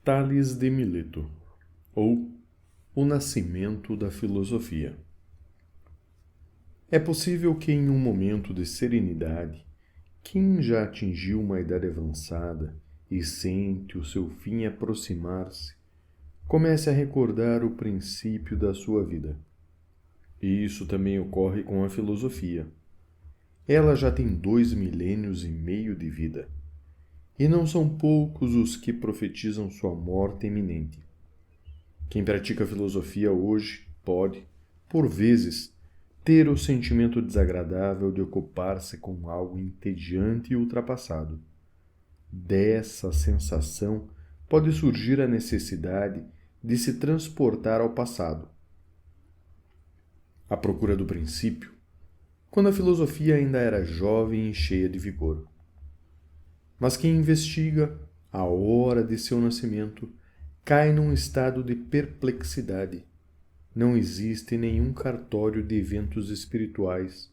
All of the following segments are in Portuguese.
Tales de Mileto, ou O Nascimento da Filosofia. É possível que em um momento de serenidade, quem já atingiu uma idade avançada e sente o seu fim aproximar-se, comece a recordar o princípio da sua vida. E isso também ocorre com a filosofia. Ela já tem 2,5 milênios de vida. E não são poucos os que profetizam sua morte iminente. Quem pratica filosofia hoje pode, por vezes, ter o sentimento desagradável de ocupar-se com algo entediante e ultrapassado. Dessa sensação pode surgir a necessidade de se transportar ao passado. À procura do princípio, quando a filosofia ainda era jovem e cheia de vigor. Mas quem investiga a hora de seu nascimento cai num estado de perplexidade. Não existe nenhum cartório de eventos espirituais,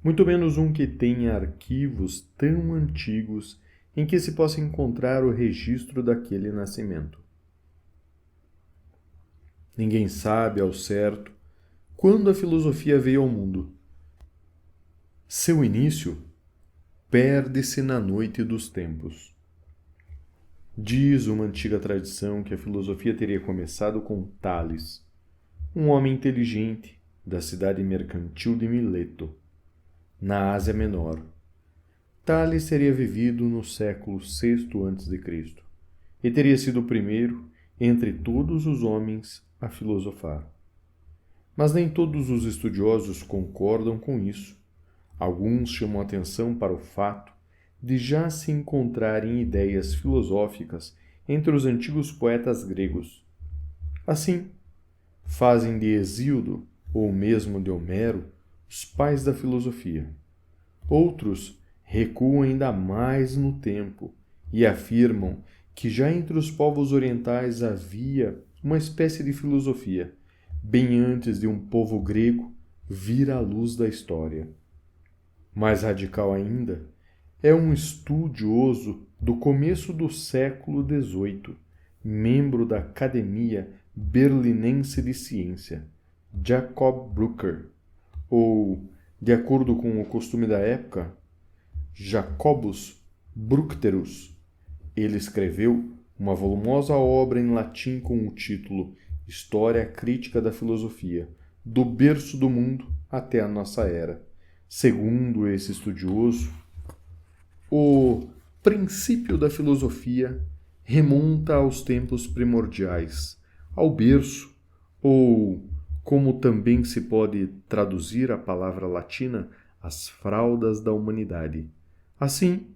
muito menos um que tenha arquivos tão antigos em que se possa encontrar o registro daquele nascimento. Ninguém sabe ao certo quando a filosofia veio ao mundo. Seu início perde-se na noite dos tempos. Diz uma antiga tradição que a filosofia teria começado com Tales, um homem inteligente da cidade mercantil de Mileto, na Ásia Menor. Tales teria vivido no século VI a.C. e teria sido o primeiro, entre todos os homens, a filosofar. Mas nem todos os estudiosos concordam com isso. Alguns chamam atenção para o fato de já se encontrarem ideias filosóficas entre os antigos poetas gregos. Assim, fazem de Hesíodo, ou mesmo de Homero, os pais da filosofia. Outros recuam ainda mais no tempo e afirmam que já entre os povos orientais havia uma espécie de filosofia, bem antes de um povo grego vir à luz da história. Mais radical ainda, é um estudioso do começo do século XVIII, membro da Academia Berlinense de Ciência, Jacob Brucker, ou, de acordo com o costume da época, Jacobus Bructerus. Ele escreveu uma volumosa obra em latim com o título História Crítica da Filosofia, do berço do mundo até a nossa era. Segundo esse estudioso, o princípio da filosofia remonta aos tempos primordiais, ao berço, ou, como também se pode traduzir a palavra latina, as fraldas da humanidade. Assim,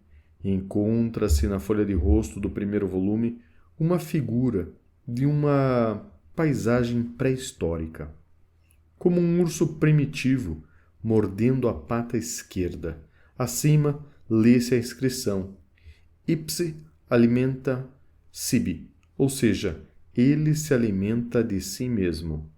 encontra-se na folha de rosto do primeiro volume uma figura de uma paisagem pré-histórica, como um urso primitivo mordendo a pata esquerda. Acima, lê-se a inscrição Ipse alimenta sibi, ou seja, ele se alimenta de si mesmo.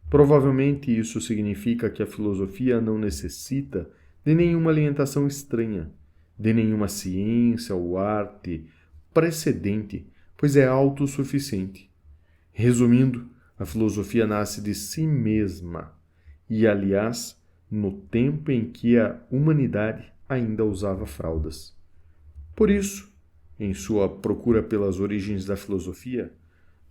Provavelmente isso significa que a filosofia não necessita de nenhuma alimentação estranha, de nenhuma ciência ou arte precedente, pois é autossuficiente. Resumindo, a filosofia nasce de si mesma e, aliás, no tempo em que a humanidade ainda usava fraldas. Por isso, em sua procura pelas origens da filosofia,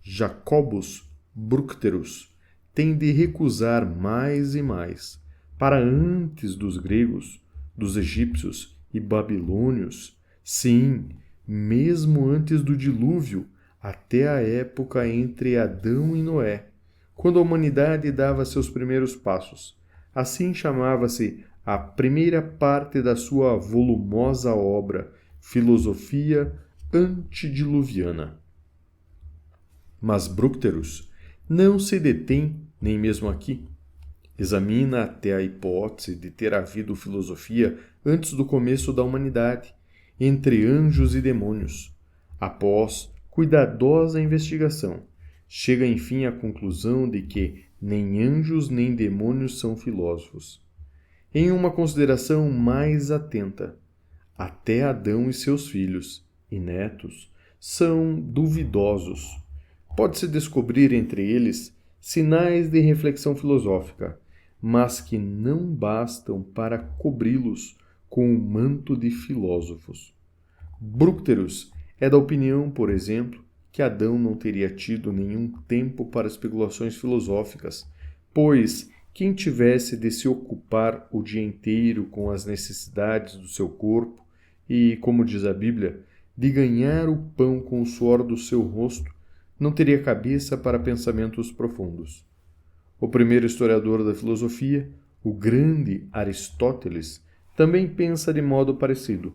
Jacobus Bructerus tem de recusar mais e mais, para antes dos gregos, dos egípcios e babilônios, sim, mesmo antes do dilúvio, até a época entre Adão e Noé, quando a humanidade dava seus primeiros passos. Assim chamava-se a primeira parte da sua volumosa obra, Filosofia Antediluviana. Mas Bructerus não se detém nem mesmo aqui. Examina até a hipótese de ter havido filosofia antes do começo da humanidade, entre anjos e demônios. Após cuidadosa investigação, chega enfim à conclusão de que nem anjos nem demônios são filósofos. Em uma consideração mais atenta, até Adão e seus filhos e netos são duvidosos, Pode-se descobrir entre eles sinais de reflexão filosófica, mas que não bastam para cobri-los com o manto de filósofos. Brúcteros é da opinião, por exemplo, que Adão não teria tido nenhum tempo para especulações filosóficas, pois quem tivesse de se ocupar o dia inteiro com as necessidades do seu corpo e, como diz a Bíblia, de ganhar o pão com o suor do seu rosto, não teria cabeça para pensamentos profundos. O primeiro historiador da filosofia, o grande Aristóteles, também pensa de modo parecido.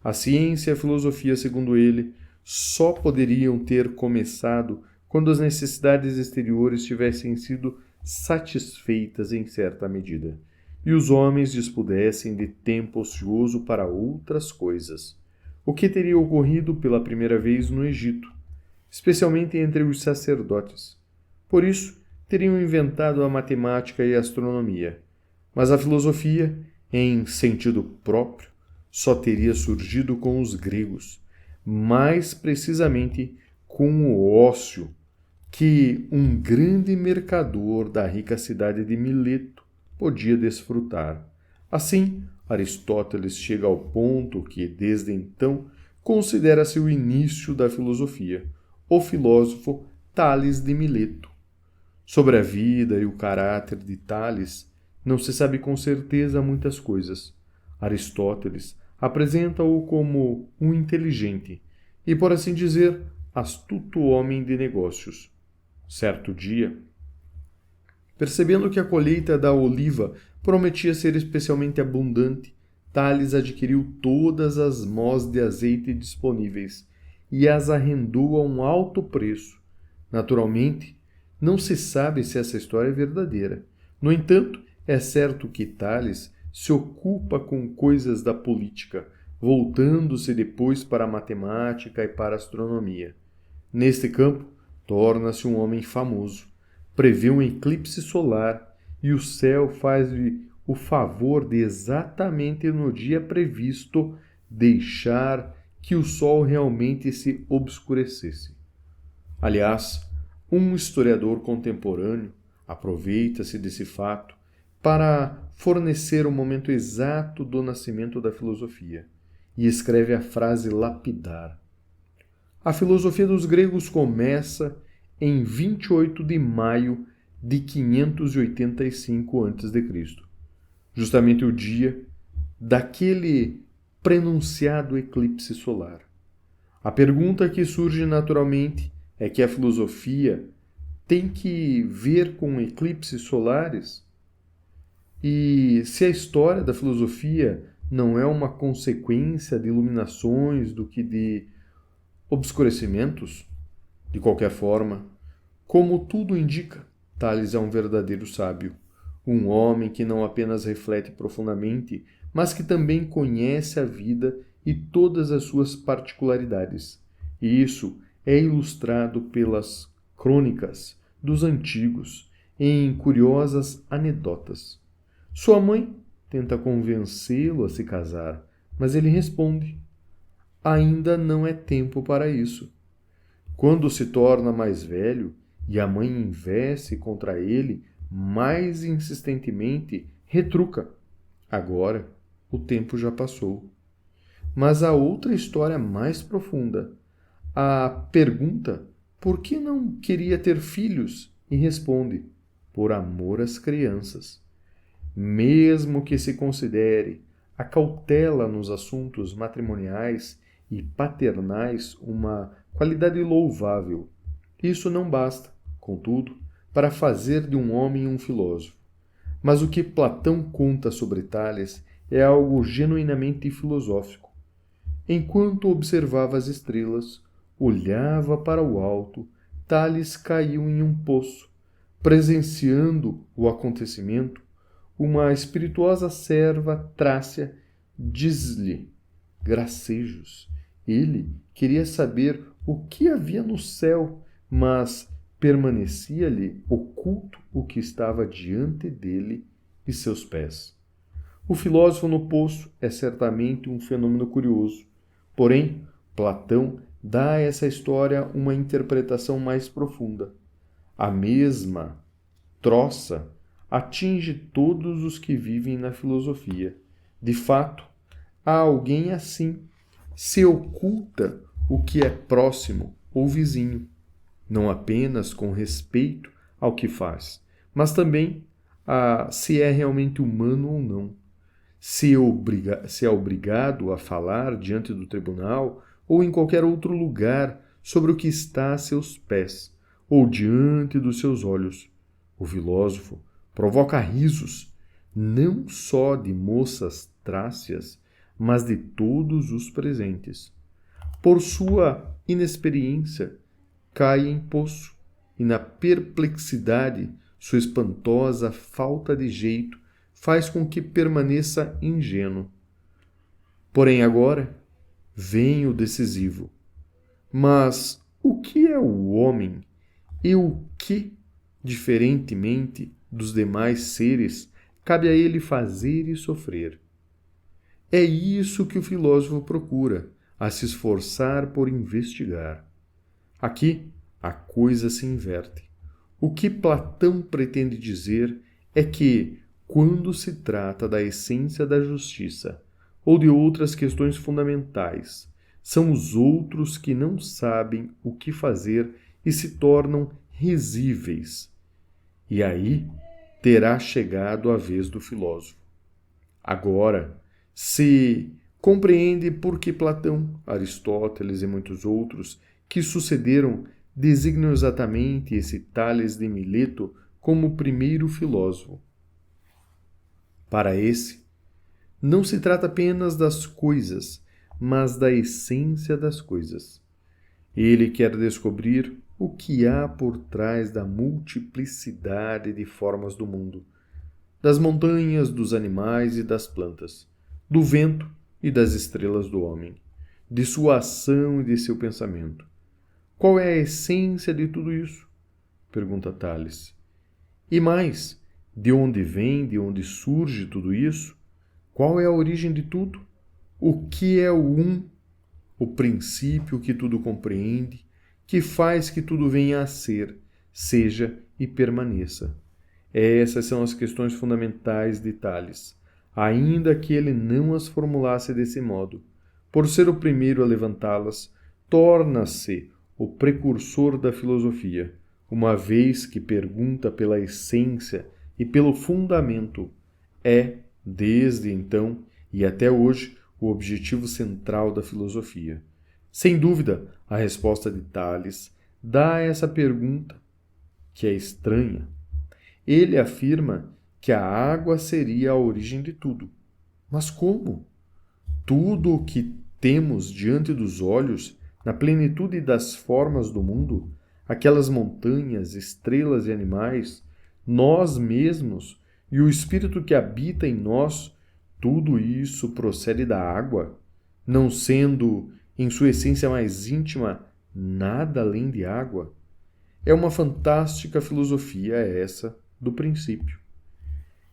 A ciência e a filosofia, segundo ele, só poderiam ter começado quando as necessidades exteriores tivessem sido satisfeitas em certa medida, e os homens dispusessem de tempo ocioso para outras coisas, o que teria ocorrido pela primeira vez no Egito, especialmente entre os sacerdotes. Por isso, teriam inventado a matemática e a astronomia, mas a filosofia, em sentido próprio, só teria surgido com os gregos, mais precisamente com o ócio, que um grande mercador da rica cidade de Mileto podia desfrutar. Assim, Aristóteles chega ao ponto que, desde então, considera-se o início da filosofia, o filósofo Tales de Mileto. Sobre a vida e o caráter de Tales, não se sabe com certeza muitas coisas. Aristóteles apresenta-o como um inteligente e, por assim dizer, astuto homem de negócios. Certo dia, percebendo que a colheita da oliva prometia ser especialmente abundante, Tales adquiriu todas as mós de azeite disponíveis e as arrendou a um alto preço. Naturalmente, não se sabe se essa história é verdadeira. No entanto, é certo que Tales se ocupa com coisas da política, voltando-se depois para a matemática e para a astronomia. Neste campo, torna-se um homem famoso, prevê um eclipse solar e o céu faz-lhe o favor de, exatamente no dia previsto, deixar que o sol realmente se obscurecesse. Aliás, um historiador contemporâneo aproveita-se desse fato para fornecer o momento exato do nascimento da filosofia e escreve a frase lapidar: a filosofia dos gregos começa em 28 de maio de 585 a.C., justamente o dia daquele prenunciado eclipse solar. A pergunta que surge naturalmente é que a filosofia tem que ver com eclipses solares? E se a história da filosofia não é uma consequência de iluminações do que de obscurecimentos? De qualquer forma, como tudo indica, Tales é um verdadeiro sábio, um homem que não apenas reflete profundamente, mas que também conhece a vida e todas as suas particularidades. E isso é ilustrado pelas crônicas dos antigos em curiosas anedotas. Sua mãe tenta convencê-lo a se casar, mas ele responde: ainda não é tempo para isso. Quando se torna mais velho e a mãe investe contra ele mais insistentemente, retruca: agora o tempo já passou. Mas há outra história mais profunda. A pergunta por que não queria ter filhos e responde: por amor às crianças. Mesmo que se considere a cautela nos assuntos matrimoniais e paternais uma qualidade louvável, isso não basta, contudo, para fazer de um homem um filósofo. Mas o que Platão conta sobre Tales é algo genuinamente filosófico. Enquanto observava as estrelas, olhava para o alto, Tales caiu em um poço. Presenciando o acontecimento, uma espirituosa serva trácia diz-lhe gracejos. Ele queria saber o que havia no céu, mas permanecia-lhe oculto o que estava diante dele e seus pés. O filósofo no poço é certamente um fenômeno curioso, porém Platão dá a essa história uma interpretação mais profunda. A mesma troça atinge todos os que vivem na filosofia. De fato, há alguém assim. Se oculta o que é próximo ou vizinho, não apenas com respeito ao que faz, mas também se é realmente humano ou não. Se é obrigado a falar diante do tribunal ou em qualquer outro lugar sobre o que está a seus pés ou diante dos seus olhos. O filósofo provoca risos, não só de moças trácias, mas de todos os presentes. Por sua inexperiência, cai em poço, e na perplexidade, sua espantosa falta de jeito faz com que permaneça ingênuo. Porém, agora vem o decisivo. Mas o que é o homem e o que, diferentemente dos demais seres, cabe a ele fazer e sofrer? É isso que o filósofo procura, a se esforçar por investigar. Aqui a coisa se inverte. O que Platão pretende dizer é que, quando se trata da essência da justiça ou de outras questões fundamentais, são os outros que não sabem o que fazer e se tornam risíveis. E aí terá chegado a vez do filósofo. Agora, se compreende por que Platão, Aristóteles e muitos outros que sucederam designam exatamente esse Tales de Mileto como o primeiro filósofo. Para esse, não se trata apenas das coisas, mas da essência das coisas. Ele quer descobrir o que há por trás da multiplicidade de formas do mundo, das montanhas, dos animais e das plantas, do vento e das estrelas do homem, de sua ação e de seu pensamento. Qual é a essência de tudo isso? Pergunta Tales. E mais, de onde vem, de onde surge tudo isso? Qual é a origem de tudo? O que é o princípio que tudo compreende, que faz que tudo venha a ser, seja e permaneça? Essas são as questões fundamentais de Tales, ainda que ele não as formulasse desse modo. Por ser o primeiro a levantá-las, torna-se o precursor da filosofia, uma vez que pergunta pela essência e pelo fundamento. É, desde então e até hoje, o objetivo central da filosofia. Sem dúvida, a resposta de Tales dá a essa pergunta, que é estranha. Ele afirma que a água seria a origem de tudo. Mas como? Tudo o que temos diante dos olhos, na plenitude das formas do mundo, aquelas montanhas, estrelas e animais, nós mesmos e o espírito que habita em nós, tudo isso procede da água, não sendo, em sua essência mais íntima, nada além de água? É uma fantástica filosofia essa do princípio.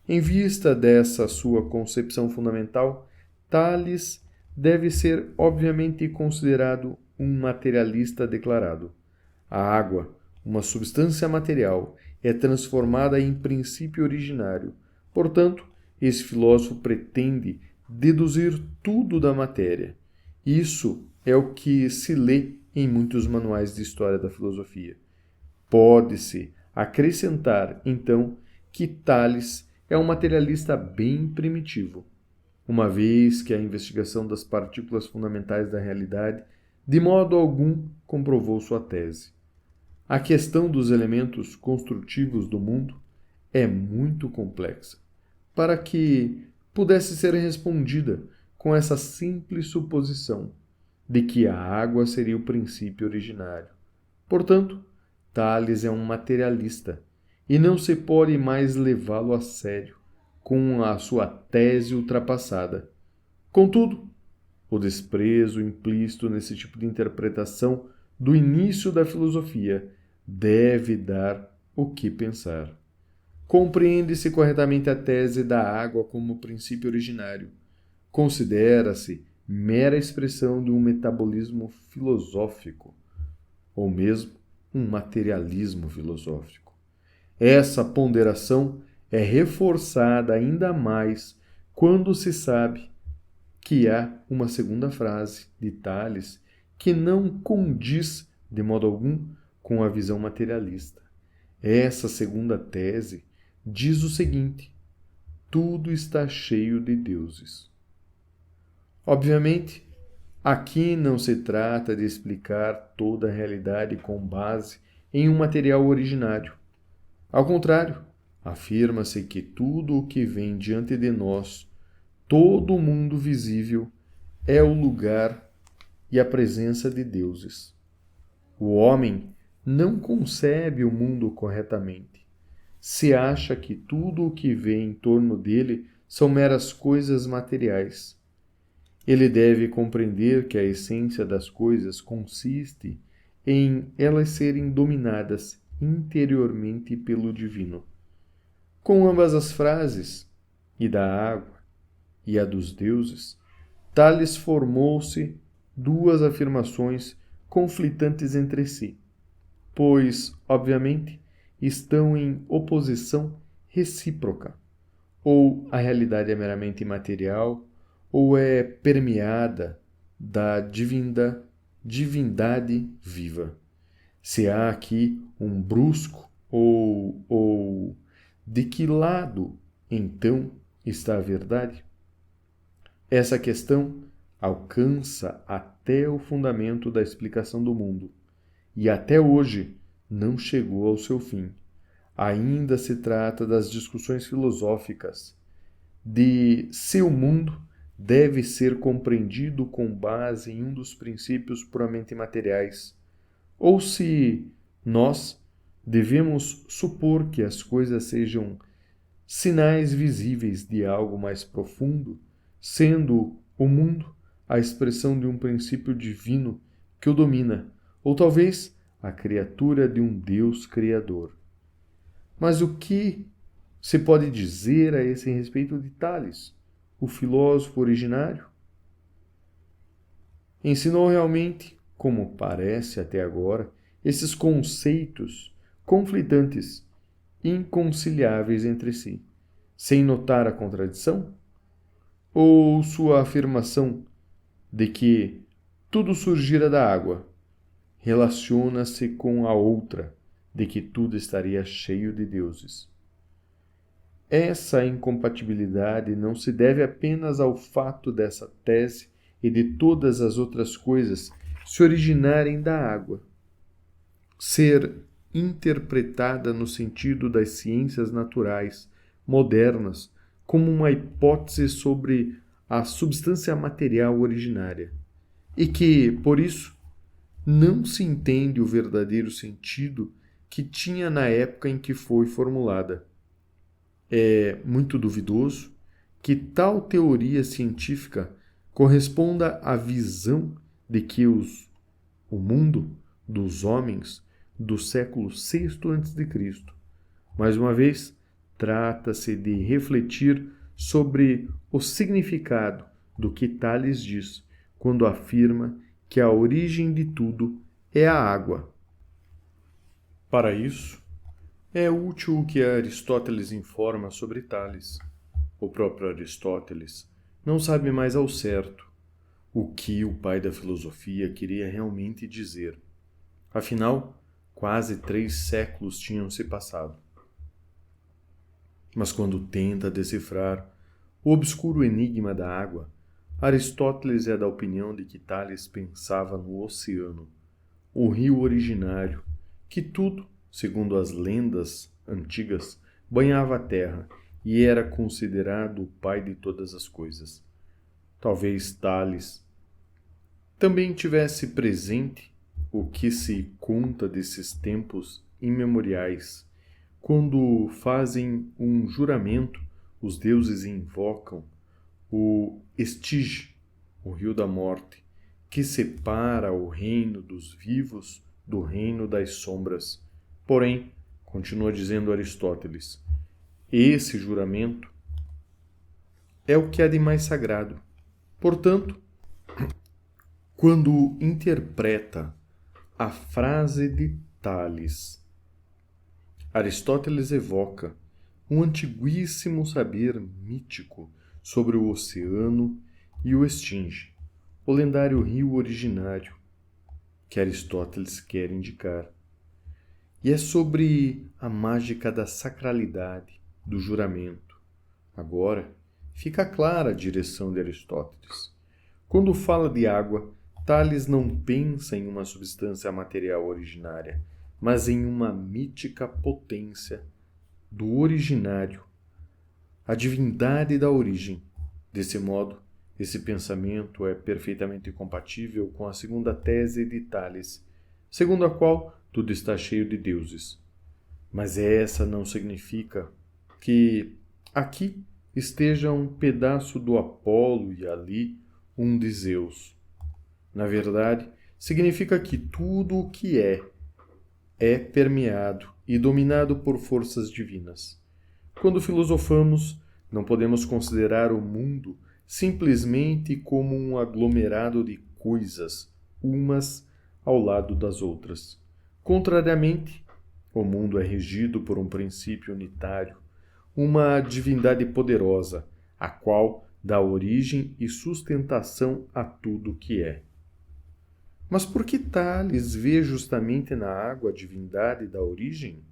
Em vista dessa sua concepção fundamental, Tales deve ser obviamente considerado um materialista declarado. A água, uma substância material, é transformada em princípio originário. Portanto, esse filósofo pretende deduzir tudo da matéria. Isso é o que se lê em muitos manuais de história da filosofia. Pode-se acrescentar, então, que Tales é um materialista bem primitivo, uma vez que a investigação das partículas fundamentais da realidade de modo algum comprovou sua tese. A questão dos elementos construtivos do mundo é muito complexa para que pudesse ser respondida com essa simples suposição de que a água seria o princípio originário. Portanto, Tales é um materialista e não se pode mais levá-lo a sério com a sua tese ultrapassada. Contudo, o desprezo implícito nesse tipo de interpretação do início da filosofia deve dar o que pensar. Compreende-se corretamente a tese da água como princípio originário. Considera-se mera expressão de um metabolismo filosófico, ou mesmo um materialismo filosófico. Essa ponderação é reforçada ainda mais quando se sabe que há uma segunda frase de Tales que não condiz de modo algum com a visão materialista. Essa segunda tese diz o seguinte: tudo está cheio de deuses. Obviamente, aqui não se trata de explicar toda a realidade com base em um material originário. Ao contrário, afirma-se que tudo o que vem diante de nós, todo o mundo visível, é o lugar e a presença de deuses. O homem não concebe o mundo corretamente. Se acha que tudo o que vê em torno dele são meras coisas materiais. Ele deve compreender que a essência das coisas consiste em elas serem dominadas interiormente pelo divino. Com ambas as frases, e da água e a dos deuses, Tales formou-se duas afirmações conflitantes entre si, pois, obviamente, estão em oposição recíproca. Ou a realidade é meramente imaterial, ou é permeada da divindade viva. Se há aqui um brusco, ou de que lado, então, está a verdade? Essa questão alcança até o fundamento da explicação do mundo, e até hoje não chegou ao seu fim. Ainda se trata das discussões filosóficas de se o mundo deve ser compreendido com base em um dos princípios puramente materiais, ou se nós devemos supor que as coisas sejam sinais visíveis de algo mais profundo, sendo o mundo a expressão de um princípio divino que o domina, ou talvez a criatura de um Deus criador. Mas o que se pode dizer a esse respeito de Tales, o filósofo originário? Ensinou realmente, como parece até agora, esses conceitos conflitantes, inconciliáveis entre si, sem notar a contradição? Ou sua afirmação de que tudo surgira da água relaciona-se com a outra, de que tudo estaria cheio de deuses? Essa incompatibilidade não se deve apenas ao fato dessa tese e de todas as outras coisas se originarem da água, ser interpretada no sentido das ciências naturais modernas como uma hipótese sobre a substância material originária, e que, por isso, não se entende o verdadeiro sentido que tinha na época em que foi formulada. É muito duvidoso que tal teoria científica corresponda à visão de que o mundo dos homens do século VI a.C. Mais uma vez, trata-se de refletir sobre o significado do que Tales diz quando afirma que a origem de tudo é a água. Para isso, é útil o que Aristóteles informa sobre Tales. O próprio Aristóteles não sabe mais ao certo o que o pai da filosofia queria realmente dizer. Afinal, quase 3 séculos tinham se passado. Mas quando tenta decifrar o obscuro enigma da água, Aristóteles é da opinião de que Tales pensava no oceano, o rio originário, que tudo, segundo as lendas antigas, banhava a terra e era considerado o pai de todas as coisas. Talvez Tales também tivesse presente o que se conta desses tempos imemoriais. Quando fazem um juramento, os deuses invocam o Estige, o rio da morte, que separa o reino dos vivos do reino das sombras. Porém, continua dizendo Aristóteles, esse juramento é o que há de mais sagrado. Portanto, quando interpreta a frase de Tales. Aristóteles evoca um antiguíssimo saber mítico sobre o oceano e o extingue, o lendário rio originário que Aristóteles quer indicar. E é sobre a mágica da sacralidade, do juramento. Agora, fica clara a direção de Aristóteles. Quando fala de água, Tales não pensa em uma substância material originária, mas em uma mítica potência do originário, a divindade da origem. Desse modo, esse pensamento é perfeitamente compatível com a segunda tese de Tales, segundo a qual tudo está cheio de deuses. Mas essa não significa que aqui esteja um pedaço do Apolo e ali um de Zeus. Na verdade, significa que tudo o que é permeado e dominado por forças divinas. Quando filosofamos, não podemos considerar o mundo simplesmente como um aglomerado de coisas, umas ao lado das outras. Contrariamente, o mundo é regido por um princípio unitário, uma divindade poderosa, a qual dá origem e sustentação a tudo o que é. Mas por que Tales vê justamente na água a divindade da origem?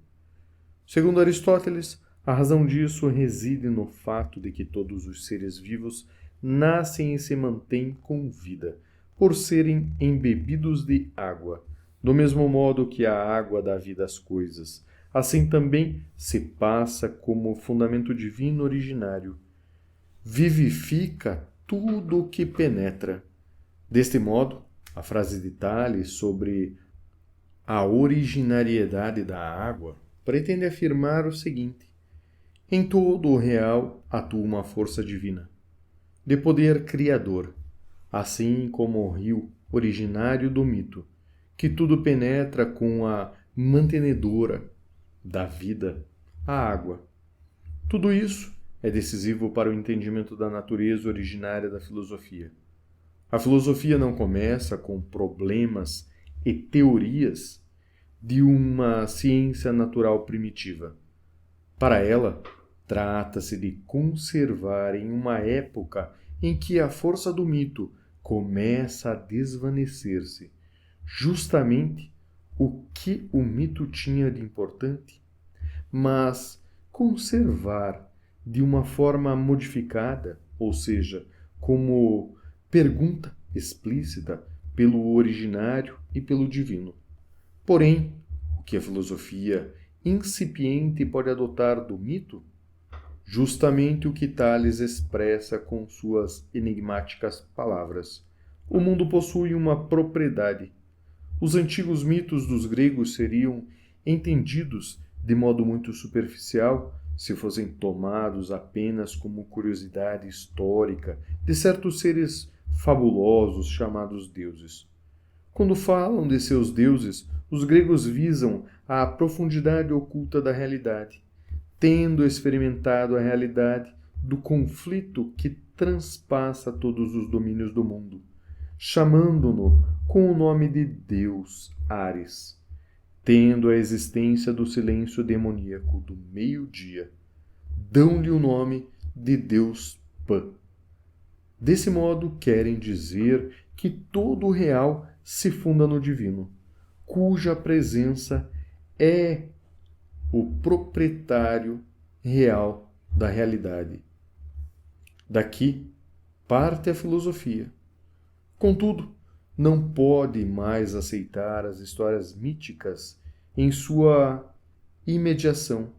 Segundo Aristóteles, a razão disso reside no fato de que todos os seres vivos nascem e se mantêm com vida, por serem embebidos de água. Do mesmo modo que a água dá vida às coisas, assim também se passa como fundamento divino originário. Vivifica tudo o que penetra. Deste modo, a frase de Tales sobre a originariedade da água pretende afirmar o seguinte: em todo o real atua uma força divina, de poder criador, assim como o rio originário do mito, que tudo penetra com a mantenedora da vida, a água. Tudo isso é decisivo para o entendimento da natureza originária da filosofia. A filosofia não começa com problemas e teorias de uma ciência natural primitiva. Para ela, trata-se de conservar em uma época em que a força do mito começa a desvanecer-se, justamente o que o mito tinha de importante, mas conservar de uma forma modificada, ou seja, como pergunta explícita pelo originário e pelo divino. Porém, o que a filosofia incipiente pode adotar do mito? Justamente o que Tales expressa com suas enigmáticas palavras. O mundo possui uma propriedade. Os antigos mitos dos gregos seriam entendidos de modo muito superficial se fossem tomados apenas como curiosidade histórica de certos seres fabulosos chamados deuses. Quando falam de seus deuses, os gregos visam a profundidade oculta da realidade, tendo experimentado a realidade do conflito que transpassa todos os domínios do mundo, chamando-no com o nome de Deus Ares, tendo a existência do silêncio demoníaco do meio-dia, dão-lhe o nome de Deus Pan. Desse modo, querem dizer que todo o real se funda no divino, cuja presença é o proprietário real da realidade. Daqui parte a filosofia. Contudo, não pode mais aceitar as histórias míticas em sua imediação.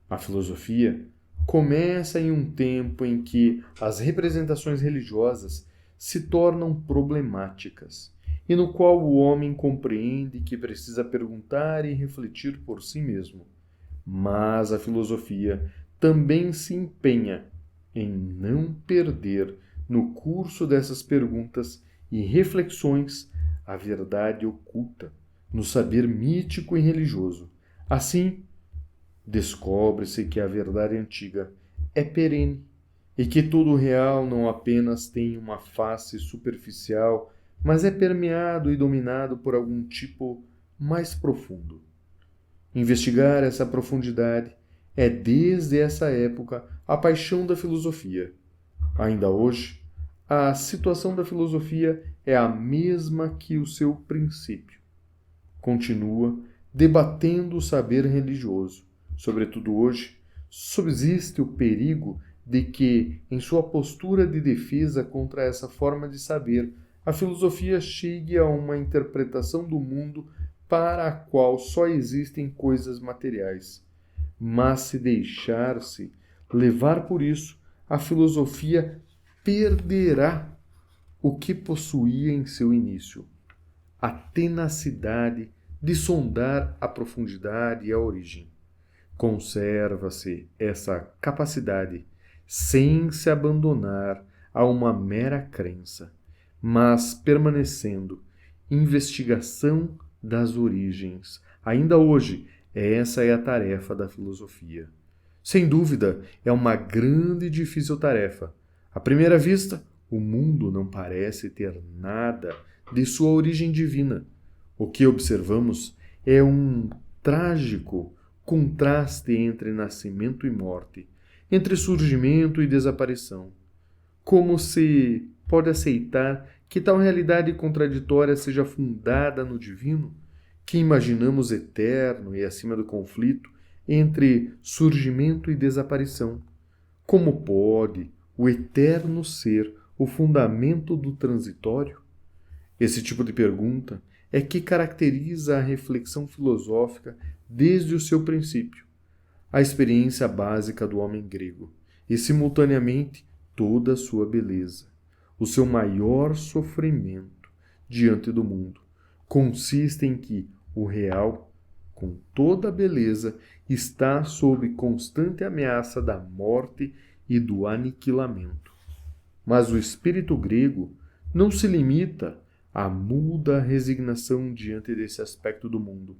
A filosofia começa em um tempo em que as representações religiosas se tornam problemáticas e no qual o homem compreende que precisa perguntar e refletir por si mesmo. Mas a filosofia também se empenha em não perder no curso dessas perguntas e reflexões a verdade oculta no saber mítico e religioso. Assim, descobre-se que a verdade antiga é perene e que todo o real não apenas tem uma face superficial, mas é permeado e dominado por algum tipo mais profundo. Investigar essa profundidade é, desde essa época, a paixão da filosofia. Ainda hoje, a situação da filosofia é a mesma que o seu princípio. Continua debatendo o saber religioso. Sobretudo hoje, subsiste o perigo de que, em sua postura de defesa contra essa forma de saber, a filosofia chegue a uma interpretação do mundo para a qual só existem coisas materiais. Mas se deixar-se levar por isso, a filosofia perderá o que possuía em seu início: a tenacidade de sondar a profundidade e a origem. Conserva-se essa capacidade sem se abandonar a uma mera crença, mas permanecendo investigação das origens. Ainda hoje, essa é a tarefa da filosofia. Sem dúvida, é uma grande e difícil tarefa. À primeira vista, o mundo não parece ter nada de sua origem divina. O que observamos é um trágico contraste entre nascimento e morte, entre surgimento e desaparição. Como se pode aceitar que tal realidade contraditória seja fundada no divino, que imaginamos eterno e acima do conflito entre surgimento e desaparição? Como pode o eterno ser o fundamento do transitório? Esse tipo de pergunta é que caracteriza a reflexão filosófica desde o seu princípio, a experiência básica do homem grego, e simultaneamente toda a sua beleza. O seu maior sofrimento diante do mundo consiste em que o real, com toda a beleza, está sob constante ameaça da morte e do aniquilamento. Mas o espírito grego não se limita à muda resignação diante desse aspecto do mundo,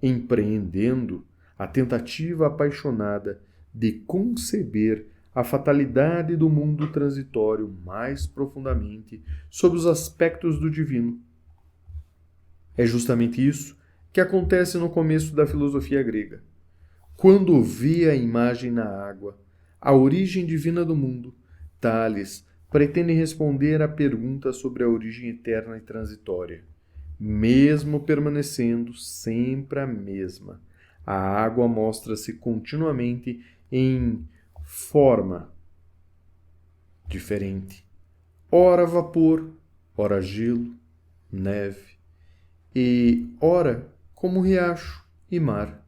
empreendendo a tentativa apaixonada de conceber a fatalidade do mundo transitório mais profundamente sob os aspectos do divino. É justamente isso que acontece no começo da filosofia grega. Quando vê a imagem na água, a origem divina do mundo, Tales pretende responder à pergunta sobre a origem eterna e transitória, mesmo permanecendo sempre a mesma. A água mostra-se continuamente em forma diferente, ora vapor, ora gelo, neve, e ora como riacho e mar.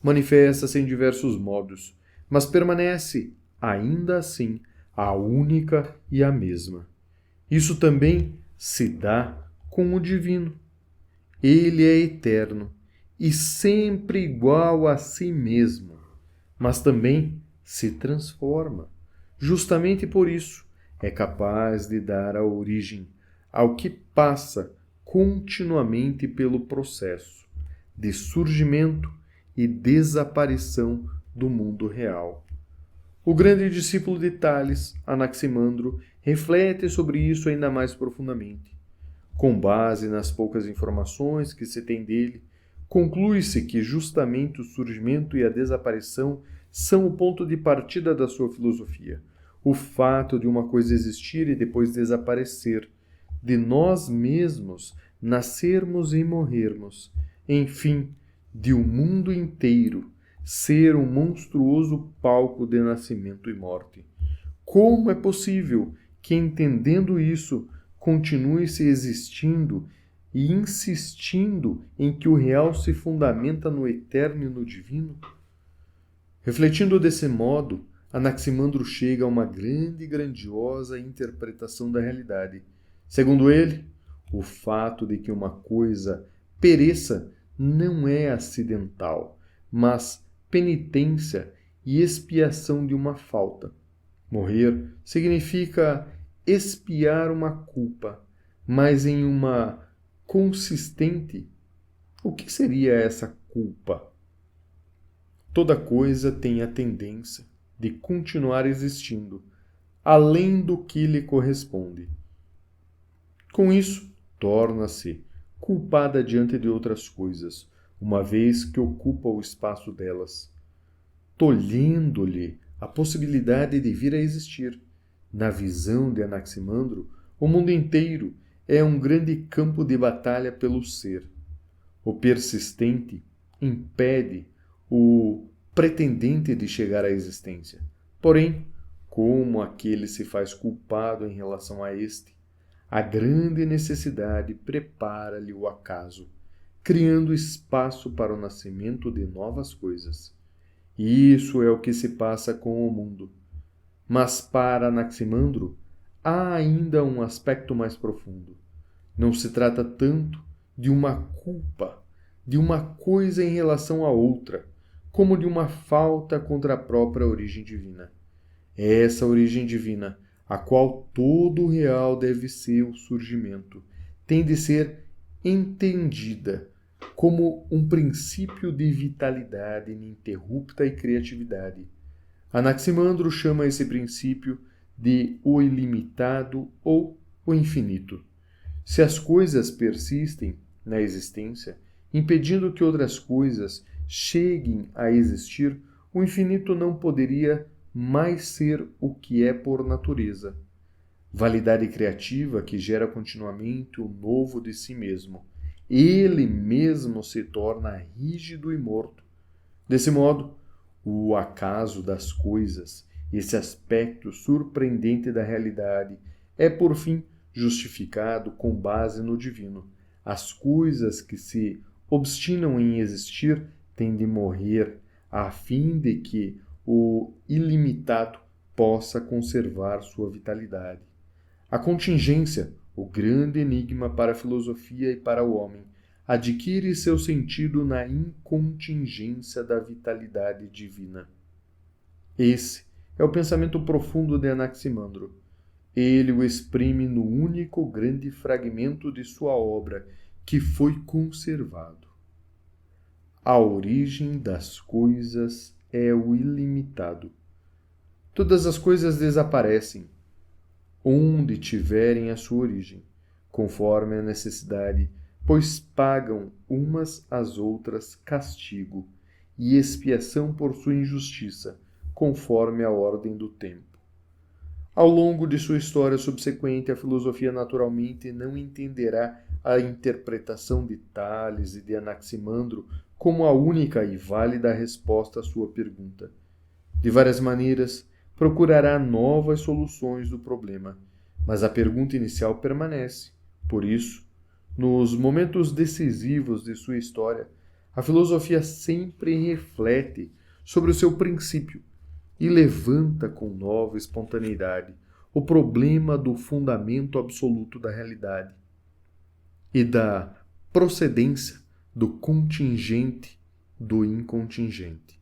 Manifesta-se em diversos modos, mas permanece, ainda assim, a única e a mesma. Isso também se dá com o divino. Ele é eterno e sempre igual a si mesmo, mas também se transforma. Justamente por isso, é capaz de dar a origem ao que passa continuamente pelo processo de surgimento e desaparição do mundo real. O grande discípulo de Tales, Anaximandro, reflete sobre isso ainda mais profundamente. Com base nas poucas informações que se tem dele, conclui-se que justamente o surgimento e a desaparição são o ponto de partida da sua filosofia. O fato de uma coisa existir e depois desaparecer, de nós mesmos nascermos e morrermos, enfim, de o mundo inteiro ser um monstruoso palco de nascimento e morte. Como é possível que, entendendo isso, continue-se existindo e insistindo em que o real se fundamenta no eterno e no divino? Refletindo desse modo, Anaximandro chega a uma grande e grandiosa interpretação da realidade. Segundo ele, o fato de que uma coisa pereça não é acidental, mas penitência e expiação de uma falta. Morrer significa expiar uma culpa, mas em uma consistente. O que seria essa culpa? Toda coisa tem a tendência de continuar existindo, além do que lhe corresponde. Com isso, torna-se culpada diante de outras coisas, uma vez que ocupa o espaço delas, tolhendo-lhe a possibilidade de vir a existir. Na visão de Anaximandro, o mundo inteiro é um grande campo de batalha pelo ser. O persistente impede o pretendente de chegar à existência. Porém, como aquele se faz culpado em relação a este, a grande necessidade prepara-lhe o acaso, criando espaço para o nascimento de novas coisas. Isso é o que se passa com o mundo. Mas para Anaximandro, há ainda um aspecto mais profundo. Não se trata tanto de uma culpa, de uma coisa em relação a outra, como de uma falta contra a própria origem divina. Essa origem divina, a qual todo o real deve ser o surgimento, tem de ser entendida como um princípio de vitalidade ininterrupta e criatividade. Anaximandro chama esse princípio de o ilimitado ou o infinito. Se as coisas persistem na existência, impedindo que outras coisas cheguem a existir, o infinito não poderia mais ser o que é por natureza. Validade criativa que gera continuamente o novo de si mesmo. Ele mesmo se torna rígido e morto. Desse modo, o acaso das coisas, esse aspecto surpreendente da realidade, é por fim justificado com base no divino. As coisas que se obstinam em existir têm de morrer, a fim de que o ilimitado possa conservar sua vitalidade. A contingência, o grande enigma para a filosofia e para o homem, adquire seu sentido na incontingência da vitalidade divina. Esse é o pensamento profundo de Anaximandro. Ele o exprime no único grande fragmento de sua obra que foi conservado. A origem das coisas é o ilimitado. Todas as coisas desaparecem, onde tiverem a sua origem, conforme a necessidade, pois pagam umas às outras castigo e expiação por sua injustiça, conforme a ordem do tempo. Ao longo de sua história subsequente, a filosofia naturalmente não entenderá a interpretação de Tales e de Anaximandro como a única e válida resposta à sua pergunta. De várias maneiras, procurará novas soluções do problema, mas a pergunta inicial permanece. Por isso, nos momentos decisivos de sua história, a filosofia sempre reflete sobre o seu princípio e levanta com nova espontaneidade o problema do fundamento absoluto da realidade e da procedência do contingente do incontingente.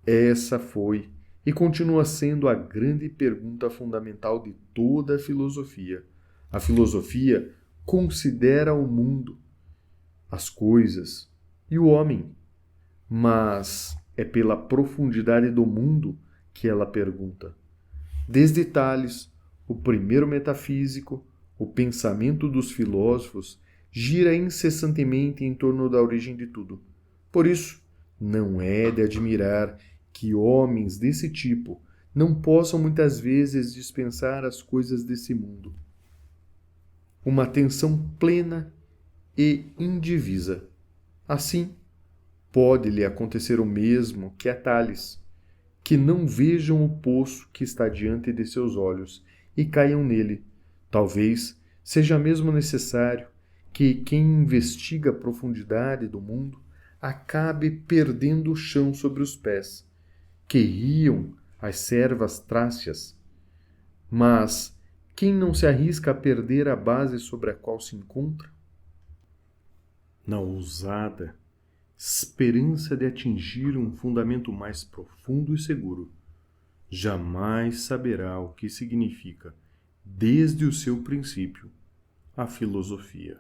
Essa foi e continua sendo a grande pergunta fundamental de toda a filosofia. A filosofia considera o mundo, as coisas e o homem, mas é pela profundidade do mundo que ela pergunta. Desde Tales, o primeiro metafísico, o pensamento dos filósofos gira incessantemente em torno da origem de tudo. Por isso, não é de admirar que homens desse tipo não possam muitas vezes dispensar as coisas desse mundo uma atenção plena e indivisa. Assim, pode-lhe acontecer o mesmo que a Tales, que não vejam o poço que está diante de seus olhos e caiam nele. Talvez seja mesmo necessário que quem investiga a profundidade do mundo acabe perdendo o chão sobre os pés, que riam as servas trácias. Mas quem não se arrisca a perder a base sobre a qual se encontra? Na ousada esperança de atingir um fundamento mais profundo e seguro, jamais saberá o que significa, desde o seu princípio, a filosofia.